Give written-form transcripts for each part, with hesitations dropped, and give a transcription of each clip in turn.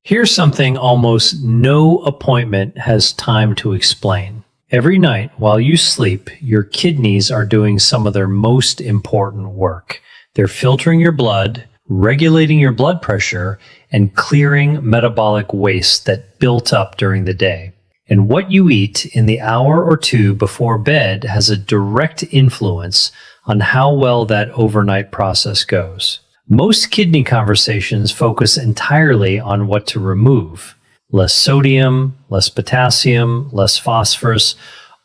Here's something almost no appointment has time to explain. Every night while you sleep, your kidneys are doing some of their most important work. They're filtering your blood, regulating your blood pressure, and clearing metabolic waste that built up during the day. And what you eat in the hour or two before bed has a direct influence on how well that overnight process goes. Most kidney conversations focus entirely on what to remove. Less sodium, less potassium, less phosphorus,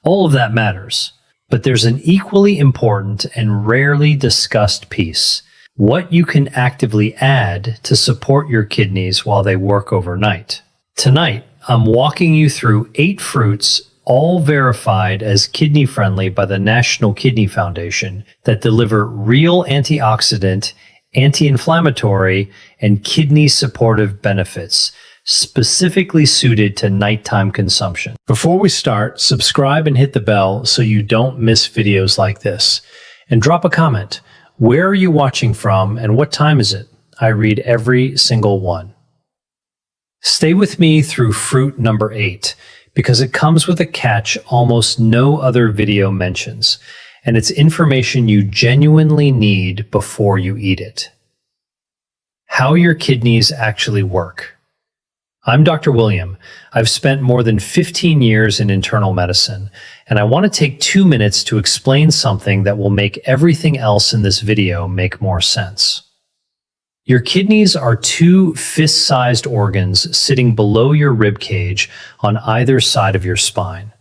all of that matters. But there's an equally important and rarely discussed piece: what you can actively add to support your kidneys while they work overnight. Tonight, I'm walking you through 8 fruits, all verified as kidney-friendly by the National Kidney Foundation, that deliver real antioxidant, anti-inflammatory, and kidney-supportive benefits, specifically suited to nighttime consumption. Before we start, subscribe and hit the bell so you don't miss videos like this. And drop a comment. Where are you watching from and what time is it? I read every single one. Stay with me through fruit number 8, because it comes with a catch almost no other video mentions, and it's information you genuinely need before you eat it. How your kidneys actually work. I'm Dr. William. I've spent more than 15 years in internal medicine, and I want to take 2 minutes to explain something that will make everything else in this video make more sense. Your kidneys are 2 fist-sized organs sitting below your rib cage on either side of your spine.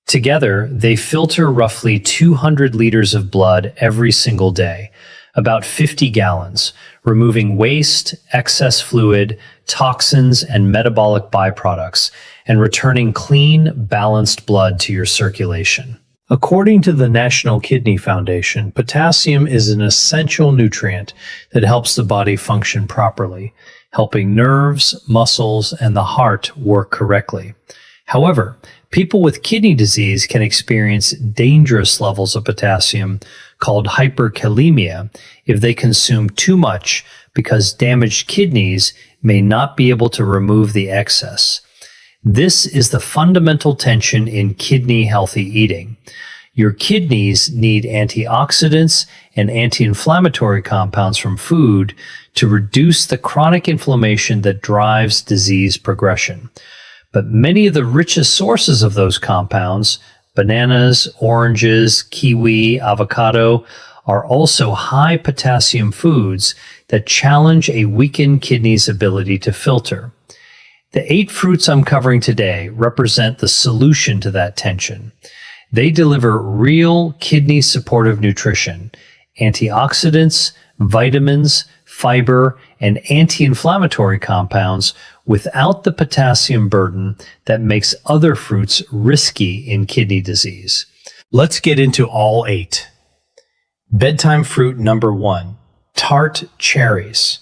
Together, they filter roughly 200 liters of blood every single day, about 50 gallons, removing waste, excess fluid, toxins, and metabolic byproducts, and returning clean, balanced blood to your circulation. According to the National Kidney Foundation, potassium is an essential nutrient that helps the body function properly, helping nerves, muscles, and the heart work correctly. However, people with kidney disease can experience dangerous levels of potassium called hyperkalemia if they consume too much, because damaged kidneys may not be able to remove the excess. This is the fundamental tension in kidney-healthy eating. Your kidneys need antioxidants and anti-inflammatory compounds from food to reduce the chronic inflammation that drives disease progression. But many of the richest sources of those compounds, bananas, oranges, kiwi, avocado, are also high potassium foods that challenge a weakened kidney's ability to filter. The 8 fruits I'm covering today represent the solution to that tension. They deliver real kidney-supportive nutrition, antioxidants, vitamins, fiber, and anti-inflammatory compounds without the potassium burden that makes other fruits risky in kidney disease. Let's get into all 8. Bedtime fruit number 1, tart cherries.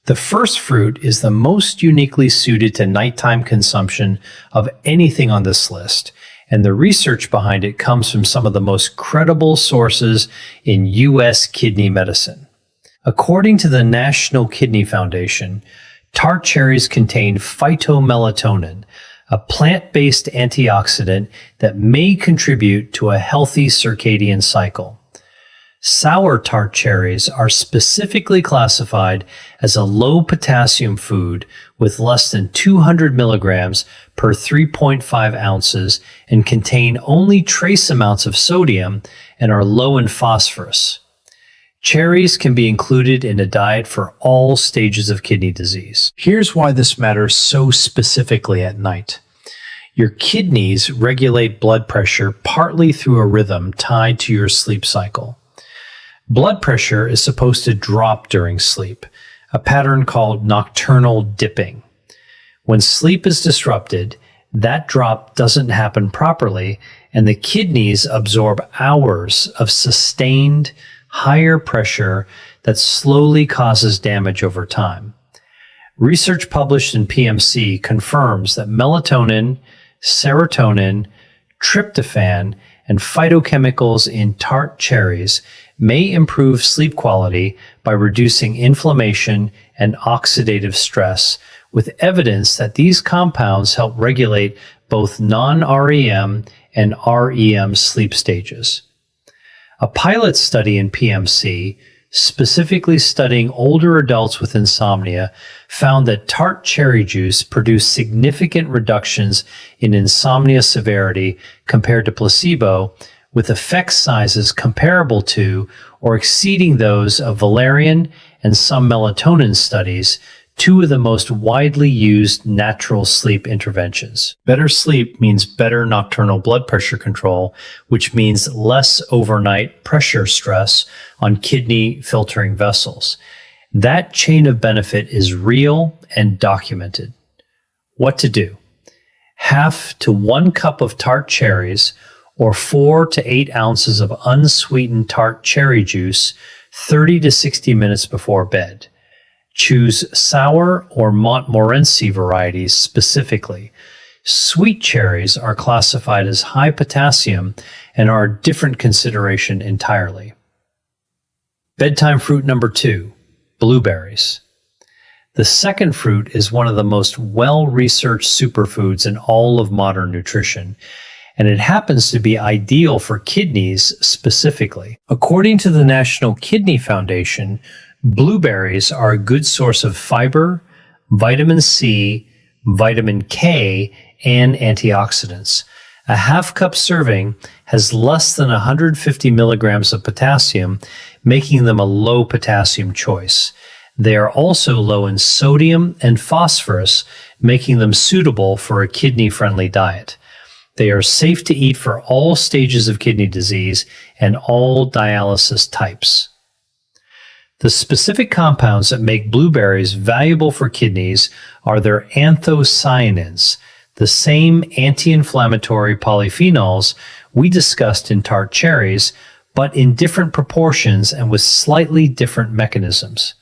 The first fruit is the most uniquely suited to nighttime consumption of anything on this list, and the research behind it comes from some of the most credible sources in U.S. kidney medicine. According to the National Kidney Foundation, tart cherries contain phytomelatonin, a plant-based antioxidant that may contribute to a healthy circadian cycle. Sour tart cherries are specifically classified as a low potassium food with less than 200 milligrams per 3.5 ounces and contain only trace amounts of sodium and are low in phosphorus. Cherries can be included in a diet for all stages of kidney disease. Here's why this matters so specifically at night. Your kidneys regulate blood pressure partly through a rhythm tied to your sleep cycle. Blood pressure is supposed to drop during sleep, a pattern called nocturnal dipping. When sleep is disrupted, that drop doesn't happen properly, and the kidneys absorb hours of sustained, higher pressure that slowly causes damage over time. Research published in PMC confirms that melatonin, serotonin, tryptophan, and phytochemicals in tart cherries may improve sleep quality by reducing inflammation and oxidative stress, with evidence that these compounds help regulate both non-REM and REM sleep stages. A pilot study in PMC, specifically studying older adults with insomnia, found that tart cherry juice produced significant reductions in insomnia severity compared to placebo, with effect sizes comparable to or exceeding those of valerian and some melatonin studies, two of the most widely used natural sleep interventions. Better sleep means better nocturnal blood pressure control, which means less overnight pressure stress on kidney filtering vessels. That chain of benefit is real and documented. What to do? 1/2 to 1 cup of tart cherries or 4 to 8 ounces of unsweetened tart cherry juice 30 to 60 minutes before bed. Choose sour or Montmorency varieties specifically. Sweet cherries are classified as high potassium and are a different consideration entirely. Bedtime fruit number 2, blueberries. The second fruit is one of the most well-researched superfoods in all of modern nutrition, and it happens to be ideal for kidneys specifically. According to the National Kidney Foundation, blueberries are a good source of fiber, vitamin C, vitamin K, and antioxidants. A 1/2 cup serving has less than 150 milligrams of potassium, making them a low potassium choice. They are also low in sodium and phosphorus, making them suitable for a kidney-friendly diet. They are safe to eat for all stages of kidney disease and all dialysis types. The specific compounds that make blueberries valuable for kidneys are their anthocyanins, the same anti-inflammatory polyphenols we discussed in tart cherries, but in different proportions and with slightly different mechanisms.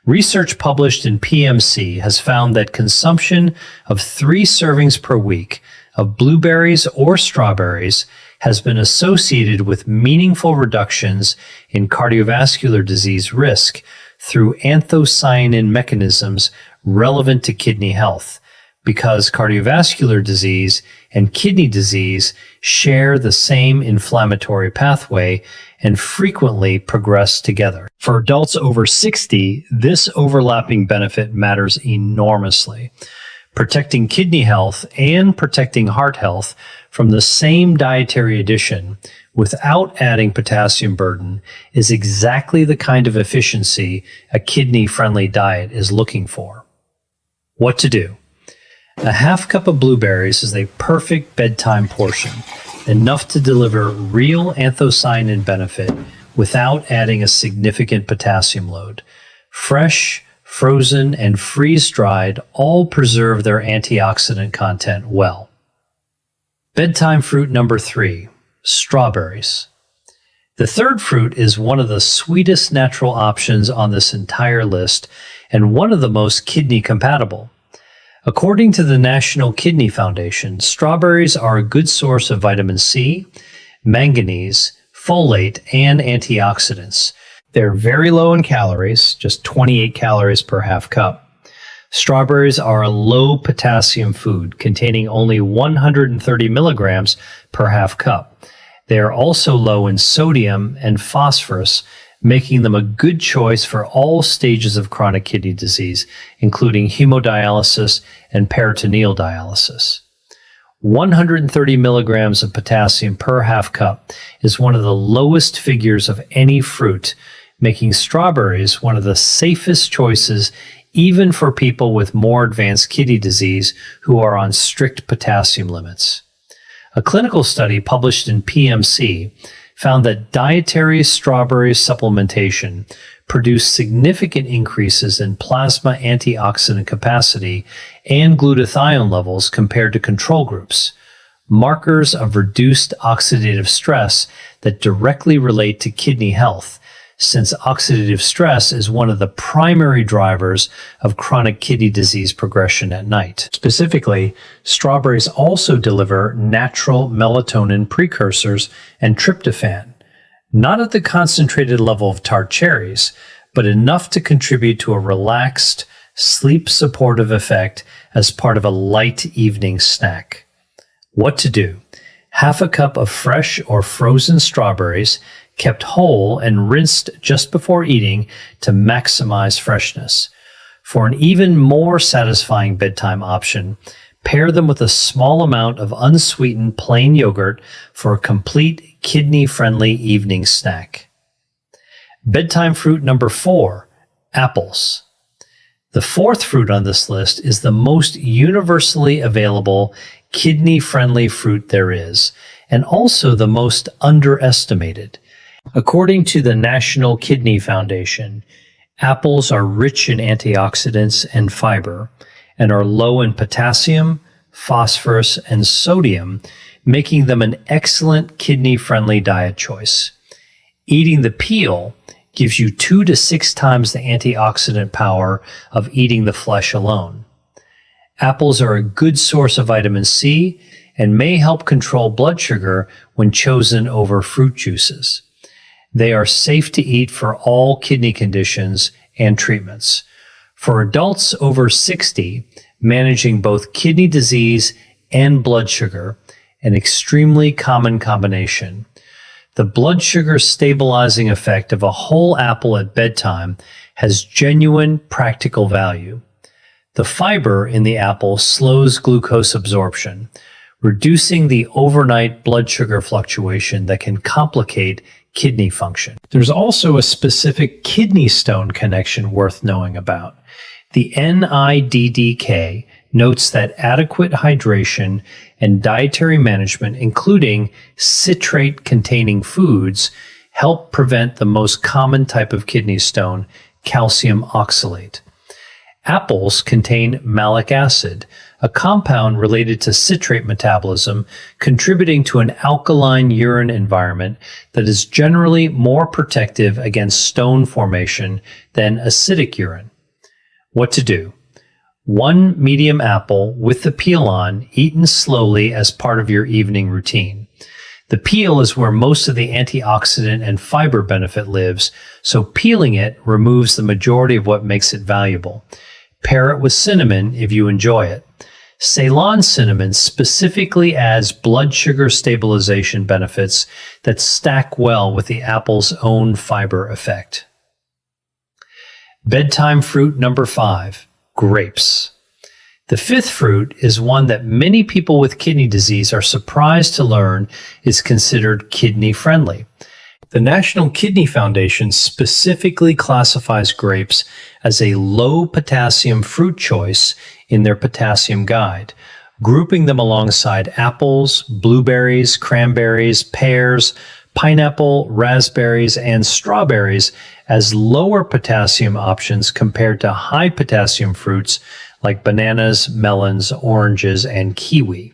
Research published in PMC has found that consumption of 3 servings per week of blueberries or strawberries has been associated with meaningful reductions in cardiovascular disease risk through anthocyanin mechanisms relevant to kidney health, because cardiovascular disease and kidney disease share the same inflammatory pathway and frequently progress together. For adults over 60, this overlapping benefit matters enormously. Protecting kidney health and protecting heart health from the same dietary addition without adding potassium burden is exactly the kind of efficiency a kidney-friendly diet is looking for. What to do? A 1/2 cup of blueberries is a perfect bedtime portion, enough to deliver real anthocyanin benefit without adding a significant potassium load. Fresh, frozen, and freeze-dried all preserve their antioxidant content well. Bedtime fruit number 3, strawberries. The third fruit is one of the sweetest natural options on this entire list and one of the most kidney compatible. According to the National Kidney Foundation, strawberries are a good source of vitamin C, manganese, folate, and antioxidants. They're very low in calories, just 28 calories per 1/2 cup. Strawberries are a low potassium food containing only 130 milligrams per 1/2 cup. They are also low in sodium and phosphorus, making them a good choice for all stages of chronic kidney disease, including hemodialysis and peritoneal dialysis. 130 milligrams of potassium per 1/2 cup is one of the lowest figures of any fruit, making strawberries one of the safest choices even for people with more advanced kidney disease who are on strict potassium limits. A clinical study published in PMC found that dietary strawberry supplementation produced significant increases in plasma antioxidant capacity and glutathione levels compared to control groups, markers of reduced oxidative stress that directly relate to kidney health, since oxidative stress is one of the primary drivers of chronic kidney disease progression at night. Specifically, strawberries also deliver natural melatonin precursors and tryptophan, not at the concentrated level of tart cherries, but enough to contribute to a relaxed, sleep supportive effect as part of a light evening snack. What to do? Half a cup of fresh or frozen strawberries, kept whole and rinsed just before eating to maximize freshness. For an even more satisfying bedtime option, pair them with a small amount of unsweetened plain yogurt for a complete kidney-friendly evening snack. Bedtime fruit number 4, apples. The fourth fruit on this list is the most universally available kidney-friendly fruit there is, and also the most underestimated. According to the National Kidney Foundation, apples are rich in antioxidants and fiber, and are low in potassium, phosphorus, and sodium, making them an excellent kidney-friendly diet choice. Eating the peel gives you 2 to 6 times the antioxidant power of eating the flesh alone. Apples are a good source of vitamin C and may help control blood sugar when chosen over fruit juices. They are safe to eat for all kidney conditions and treatments. For adults over 60, managing both kidney disease and blood sugar, an extremely common combination. The blood sugar stabilizing effect of a whole apple at bedtime has genuine practical value. The fiber in the apple slows glucose absorption, reducing the overnight blood sugar fluctuation that can complicate kidney function. There's also a specific kidney stone connection worth knowing about. The NIDDK notes that adequate hydration and dietary management, including citrate-containing foods, help prevent the most common type of kidney stone, calcium oxalate. Apples contain malic acid, a compound related to citrate metabolism, contributing to an alkaline urine environment that is generally more protective against stone formation than acidic urine. What to do? 1 medium apple with the peel on, eaten slowly as part of your evening routine. The peel is where most of the antioxidant and fiber benefit lives, so peeling it removes the majority of what makes it valuable. Pair it with cinnamon if you enjoy it. Ceylon cinnamon specifically adds blood sugar stabilization benefits that stack well with the apple's own fiber effect. Bedtime fruit number 5, grapes. The fifth fruit is one that many people with kidney disease are surprised to learn is considered kidney-friendly. The National Kidney Foundation specifically classifies grapes as a low-potassium fruit choice in their potassium guide, grouping them alongside apples, blueberries, cranberries, pears, pineapple, raspberries, and strawberries as lower potassium options compared to high potassium fruits like bananas, melons, oranges, and kiwi.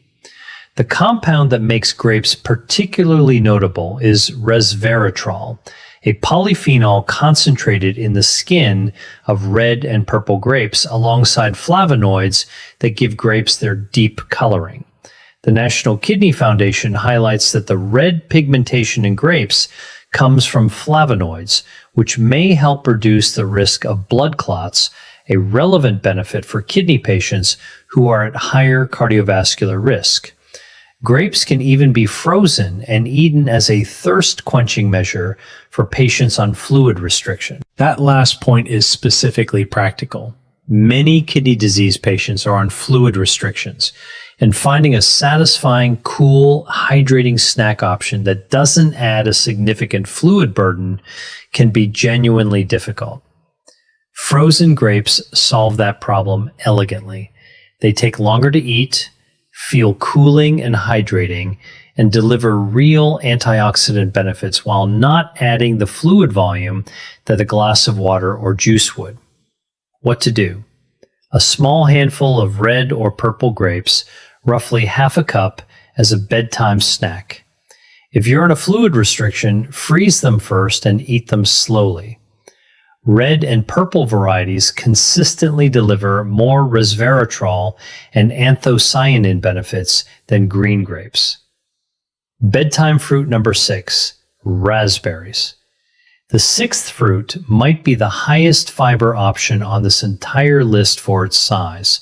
The compound that makes grapes particularly notable is resveratrol, a polyphenol concentrated in the skin of red and purple grapes alongside flavonoids that give grapes their deep coloring. The National Kidney Foundation highlights that the red pigmentation in grapes comes from flavonoids, which may help reduce the risk of blood clots, a relevant benefit for kidney patients who are at higher cardiovascular risk. Grapes can even be frozen and eaten as a thirst-quenching measure for patients on fluid restriction. That last point is specifically practical. Many kidney disease patients are on fluid restrictions, and finding a satisfying, cool, hydrating snack option that doesn't add a significant fluid burden can be genuinely difficult. Frozen grapes solve that problem elegantly. They take longer to eat, feel cooling and hydrating, and deliver real antioxidant benefits while not adding the fluid volume that a glass of water or juice would. What to do? A small handful of red or purple grapes, roughly half a cup, as a bedtime snack. If you're in a fluid restriction, freeze them first and eat them slowly. Red and purple varieties consistently deliver more resveratrol and anthocyanin benefits than green grapes. Bedtime fruit number 6, raspberries. The sixth fruit might be the highest fiber option on this entire list for its size,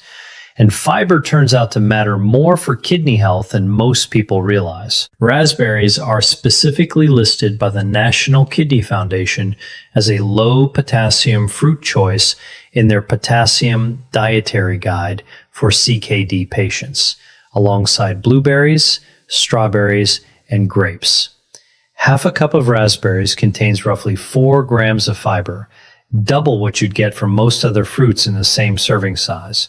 and fiber turns out to matter more for kidney health than most people realize. Raspberries are specifically listed by the National Kidney Foundation as a low potassium fruit choice in their potassium dietary guide for CKD patients, alongside blueberries, strawberries, and grapes. Half a cup of raspberries contains roughly 4 grams of fiber, double what you'd get from most other fruits in the same serving size.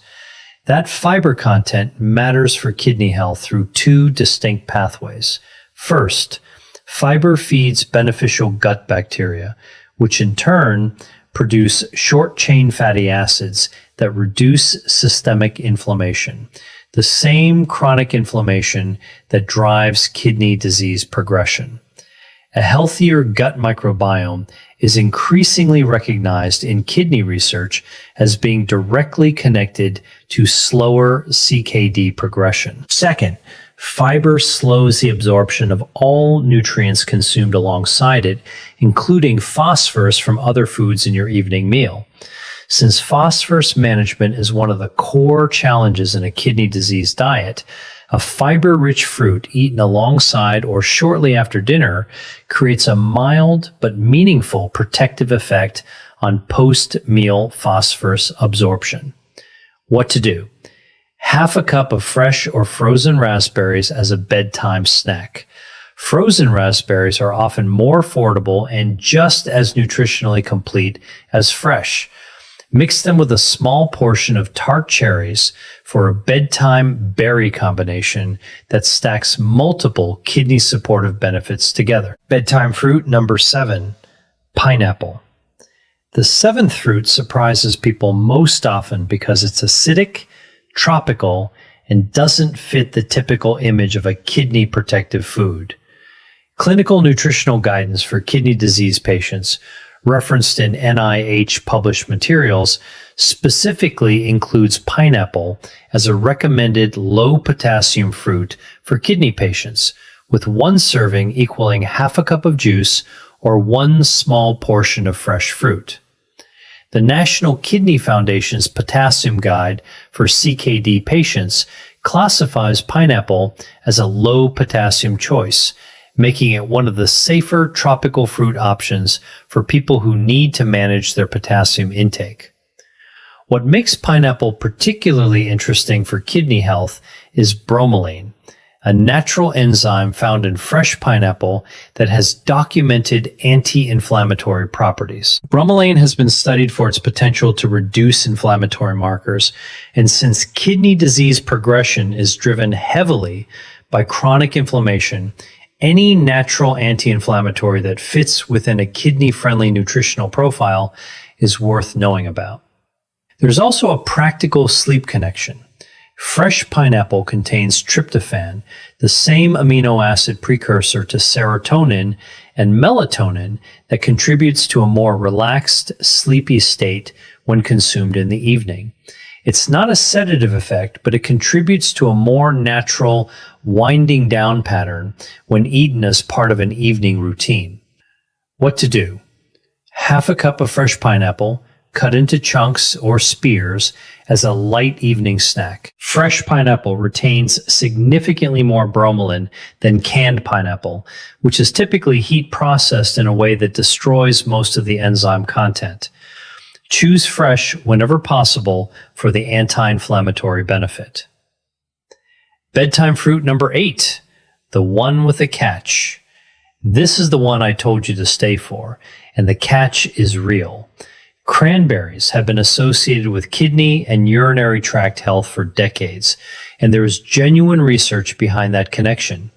That fiber content matters for kidney health through 2 distinct pathways. First, fiber feeds beneficial gut bacteria, which in turn produce short-chain fatty acids that reduce systemic inflammation, the same chronic inflammation that drives kidney disease progression. A healthier gut microbiome is increasingly recognized in kidney research as being directly connected to slower CKD progression. Second, fiber slows the absorption of all nutrients consumed alongside it, including phosphorus from other foods in your evening meal. Since phosphorus management is one of the core challenges in a kidney disease diet, a fiber-rich fruit eaten alongside or shortly after dinner creates a mild but meaningful protective effect on post-meal phosphorus absorption. What to do? Half a cup of fresh or frozen raspberries as a bedtime snack. Frozen raspberries are often more affordable and just as nutritionally complete as fresh. Mix them with a small portion of tart cherries for a bedtime berry combination that stacks multiple kidney supportive benefits together. Bedtime fruit number 7, pineapple. The 7th fruit surprises people most often because it's acidic, tropical, and doesn't fit the typical image of a kidney protective food. Clinical nutritional guidance for kidney disease patients referenced in NIH published materials specifically includes pineapple as a recommended low potassium fruit for kidney patients, with 1 serving equaling half a cup of juice or 1 small portion of fresh fruit. The National Kidney Foundation's Potassium Guide for CKD patients classifies pineapple as a low potassium choice, making it one of the safer tropical fruit options for people who need to manage their potassium intake. What makes pineapple particularly interesting for kidney health is bromelain, a natural enzyme found in fresh pineapple that has documented anti-inflammatory properties. Bromelain has been studied for its potential to reduce inflammatory markers, and since kidney disease progression is driven heavily by chronic inflammation, any natural anti-inflammatory that fits within a kidney-friendly nutritional profile is worth knowing about. There's also a practical sleep connection. Fresh pineapple contains tryptophan, the same amino acid precursor to serotonin and melatonin that contributes to a more relaxed, sleepy state when consumed in the evening. It's not a sedative effect, but it contributes to a more natural winding down pattern when eaten as part of an evening routine. What to do? Half a cup of fresh pineapple, cut into chunks or spears as a light evening snack. Fresh pineapple retains significantly more bromelain than canned pineapple, which is typically heat processed in a way that destroys most of the enzyme content. Choose fresh whenever possible for the anti-inflammatory benefit. Bedtime fruit number 8, the one with a catch. This is the one I told you to stay for, and the catch is real. Cranberries have been associated with kidney and urinary tract health for decades, and there is genuine research behind that connection.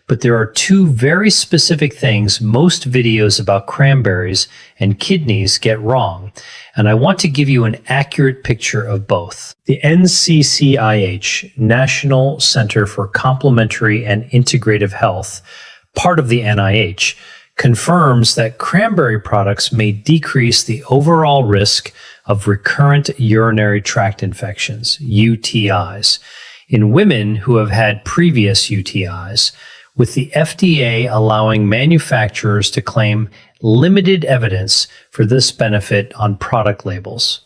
But there are 2 very specific things most videos about cranberries and kidneys get wrong, and I want to give you an accurate picture of both. The NCCIH, National Center for Complementary and Integrative Health, part of the NIH, confirms that cranberry products may decrease the overall risk of recurrent urinary tract infections, UTIs, in women who have had previous UTIs, with the FDA allowing manufacturers to claim limited evidence for this benefit on product labels.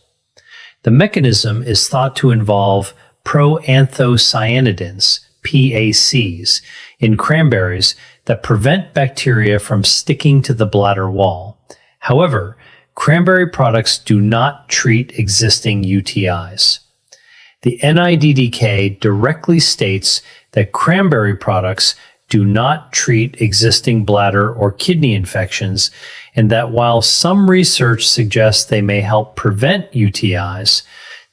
The mechanism is thought to involve proanthocyanidins, PACs, in cranberries that prevent bacteria from sticking to the bladder wall. However, cranberry products do not treat existing UTIs. The NIDDK directly states that cranberry products do not treat existing bladder or kidney infections, and that while some research suggests they may help prevent UTIs,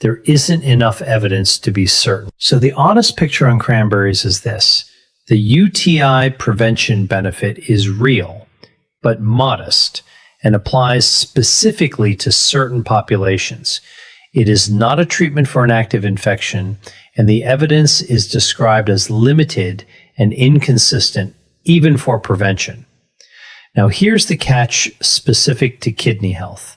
there isn't enough evidence to be certain. So the honest picture on cranberries is this: the UTI prevention benefit is real, but modest, and applies specifically to certain populations. It is not a treatment for an active infection, and the evidence is described as limited and inconsistent, even for prevention. Now, here's the catch specific to kidney health.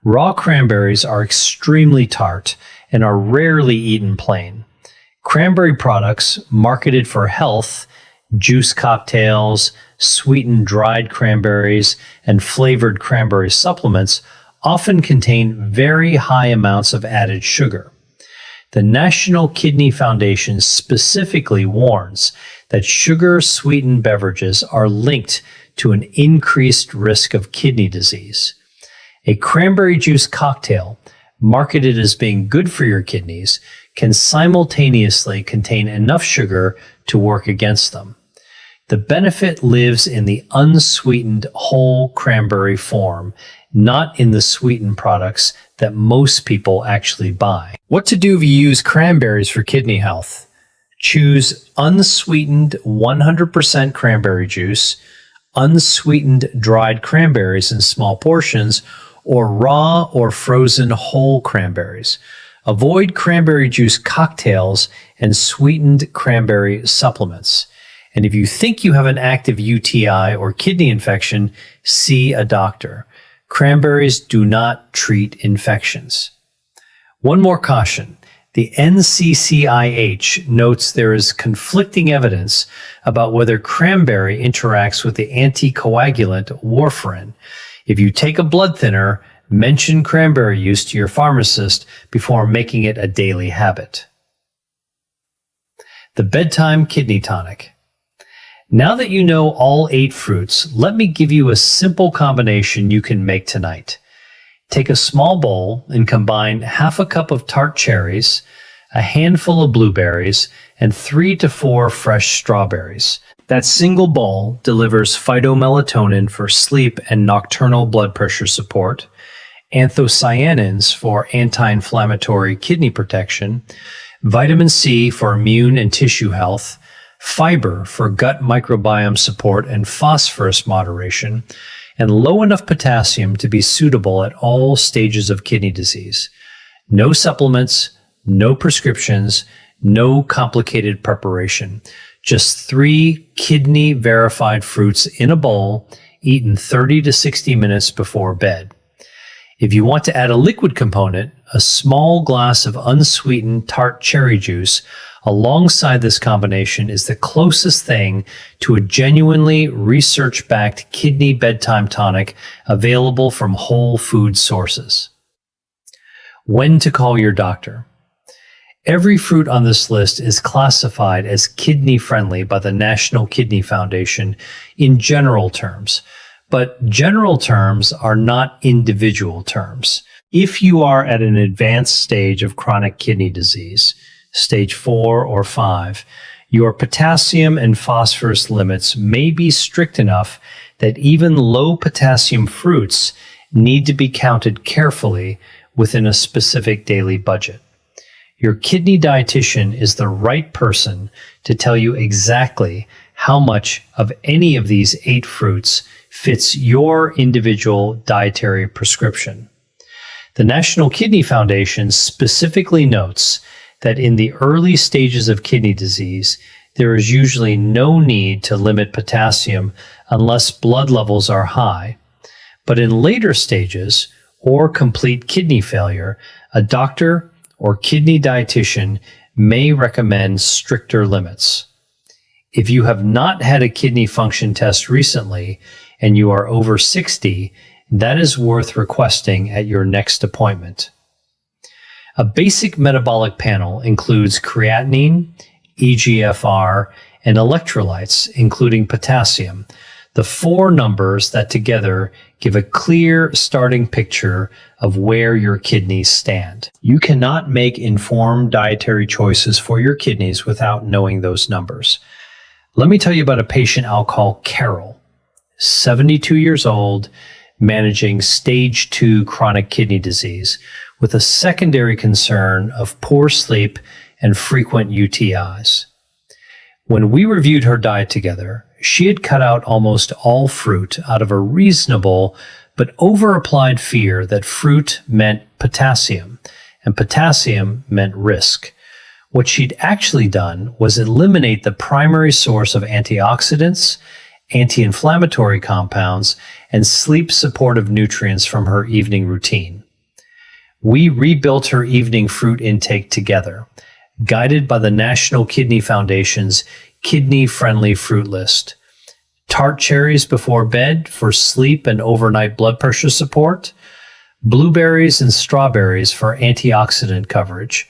Raw cranberries are extremely tart and are rarely eaten plain. Cranberry products marketed for health, juice cocktails, sweetened dried cranberries, and flavored cranberry supplements often contain very high amounts of added sugar. The National Kidney Foundation specifically warns that sugar-sweetened beverages are linked to an increased risk of kidney disease. A cranberry juice cocktail, marketed as being good for your kidneys, can simultaneously contain enough sugar to work against them. The benefit lives in the unsweetened whole cranberry form, not in the sweetened products that most people actually buy. What to do if you use cranberries for kidney health? Choose unsweetened 100% cranberry juice, unsweetened dried cranberries in small portions, or raw or frozen whole cranberries. Avoid cranberry juice cocktails and sweetened cranberry supplements. And if you think you have an active UTI or kidney infection, see a doctor. Cranberries do not treat infections. One more caution. The NCCIH notes there is conflicting evidence about whether cranberry interacts with the anticoagulant warfarin. If you take a blood thinner, mention cranberry use to your pharmacist before making it a daily habit. The Bedtime Kidney Tonic. Now that you know all 8 fruits, let me give you a simple combination you can make tonight. Take a small bowl and combine half a cup of tart cherries, a handful of blueberries, and 3 to 4 fresh strawberries. That single bowl delivers phytomelatonin for sleep and nocturnal blood pressure support, anthocyanins for anti-inflammatory kidney protection, vitamin C for immune and tissue health, fiber for gut microbiome support and phosphorus moderation, and low enough potassium to be suitable at all stages of kidney disease. No supplements, no prescriptions, no complicated preparation. Just 3 kidney-verified fruits in a bowl, eaten 30 to 60 minutes before bed. If you want to add a liquid component, a small glass of unsweetened tart cherry juice alongside this combination is the closest thing to a genuinely research-backed kidney bedtime tonic available from whole food sources. When to call your doctor. Every fruit on this list is classified as kidney-friendly by the National Kidney Foundation in general terms, but general terms are not individual terms. If you are at an advanced stage of chronic kidney disease, stage 4 or 5, your potassium and phosphorus limits may be strict enough that even low potassium fruits need to be counted carefully within a specific daily budget. Your kidney dietitian is the right person to tell you exactly how much of any of these 8 fruits fits your individual dietary prescription. The National Kidney Foundation specifically notes that in the early stages of kidney disease, there is usually no need to limit potassium unless blood levels are high. But in later stages, or complete kidney failure, a doctor or kidney dietitian may recommend stricter limits. If you have not had a kidney function test recently and you are over 60, that is worth requesting at your next appointment. A basic metabolic panel includes creatinine, EGFR, and electrolytes, including potassium, the four numbers that together give a clear starting picture of where your kidneys stand. You cannot make informed dietary choices for your kidneys without knowing those numbers. Let me tell you about a patient I'll call Carol, 72 years old, managing stage 2 chronic kidney disease with a secondary concern of poor sleep and frequent UTIs. When we reviewed her diet together, she had cut out almost all fruit out of a reasonable but over-applied fear that fruit meant potassium, and potassium meant risk. What she'd actually done was eliminate the primary source of antioxidants, anti-inflammatory compounds, and sleep-supportive nutrients from her evening routine. We rebuilt her evening fruit intake together, guided by the National Kidney Foundation's kidney-friendly fruit list. Tart cherries before bed for sleep and overnight blood pressure support, blueberries and strawberries for antioxidant coverage,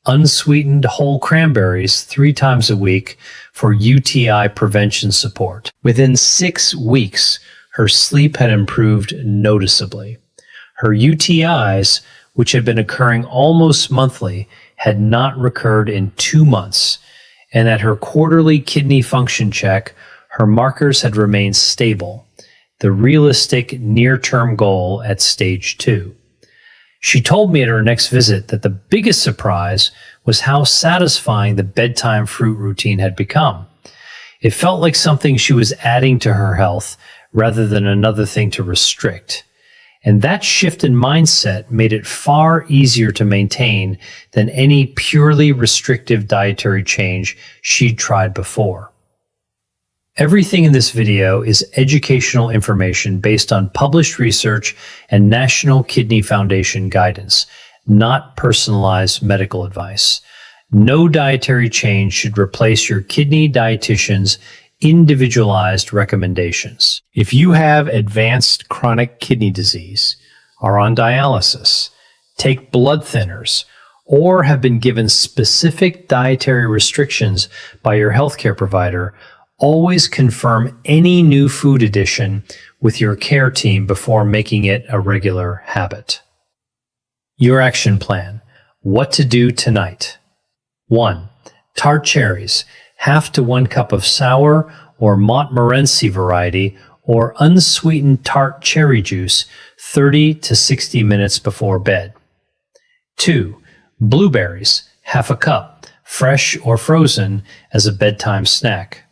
unsweetened whole cranberries 3 times a week for UTI prevention support. Within 6 weeks, her sleep had improved noticeably. Her UTIs, which had been occurring almost monthly, had not recurred in 2 months, and at her quarterly kidney function check, her markers had remained stable, the realistic near-term goal at stage 2. She told me at her next visit that the biggest surprise was how satisfying the bedtime fruit routine had become. It felt like something she was adding to her health rather than another thing to restrict. And that shift in mindset made it far easier to maintain than any purely restrictive dietary change she'd tried before. Everything in this video is educational information based on published research and National Kidney Foundation guidance, not personalized medical advice. No dietary change should replace your kidney dietitian's individualized recommendations. If you have advanced chronic kidney disease, are on dialysis, take blood thinners, or have been given specific dietary restrictions by your healthcare provider, always confirm any new food addition with your care team before making it a regular habit. Your action plan. What to do tonight. 1. Tart cherries, half to 1 cup of sour or Montmorency variety or unsweetened tart cherry juice 30 to 60 minutes before bed. 2. Blueberries, half a cup, fresh or frozen as a bedtime snack.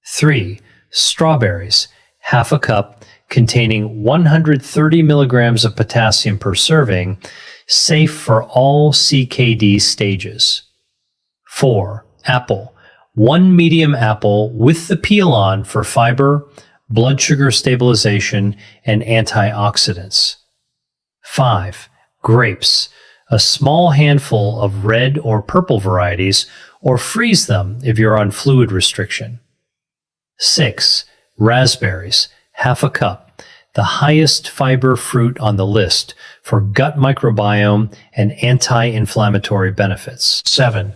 3. Strawberries, half a cup, containing 130 milligrams of potassium per serving, safe for all CKD stages. 4. Apple, 1 medium apple with the peel on for fiber, blood sugar stabilization, and antioxidants. 5. Grapes, a small handful of red or purple varieties, or freeze them if you're on fluid restriction. 6. Raspberries, half a cup, the highest fiber fruit on the list for gut microbiome and anti-inflammatory benefits. 7.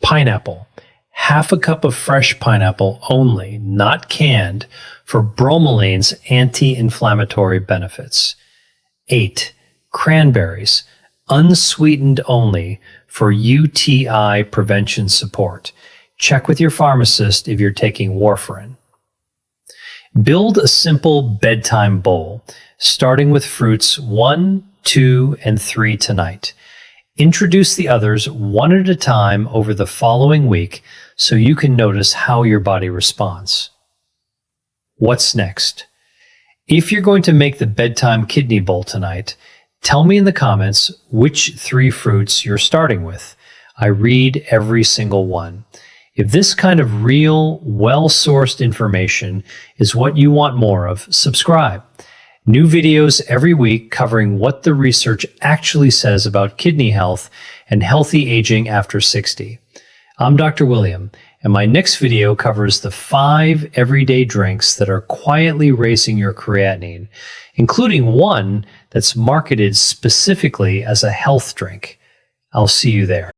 Pineapple, half a cup of fresh pineapple only, not canned, for bromeline's anti-inflammatory benefits. 8. Cranberries, unsweetened only, for UTI prevention support. Check with your pharmacist if you're taking warfarin. Build a simple bedtime bowl, starting with fruits 1, 2, and 3 tonight. Introduce the others one at a time over the following week so you can notice how your body responds. What's next? If you're going to make the bedtime kidney bowl tonight, tell me in the comments which 3 fruits you're starting with. I read every single one. If this kind of real, well-sourced information is what you want more of, subscribe. New videos every week covering what the research actually says about kidney health and healthy aging after 60. I'm Dr. William, And my next video covers the 5 everyday drinks that are quietly raising your creatinine, including one that's marketed specifically as a health drink. I'll see you there.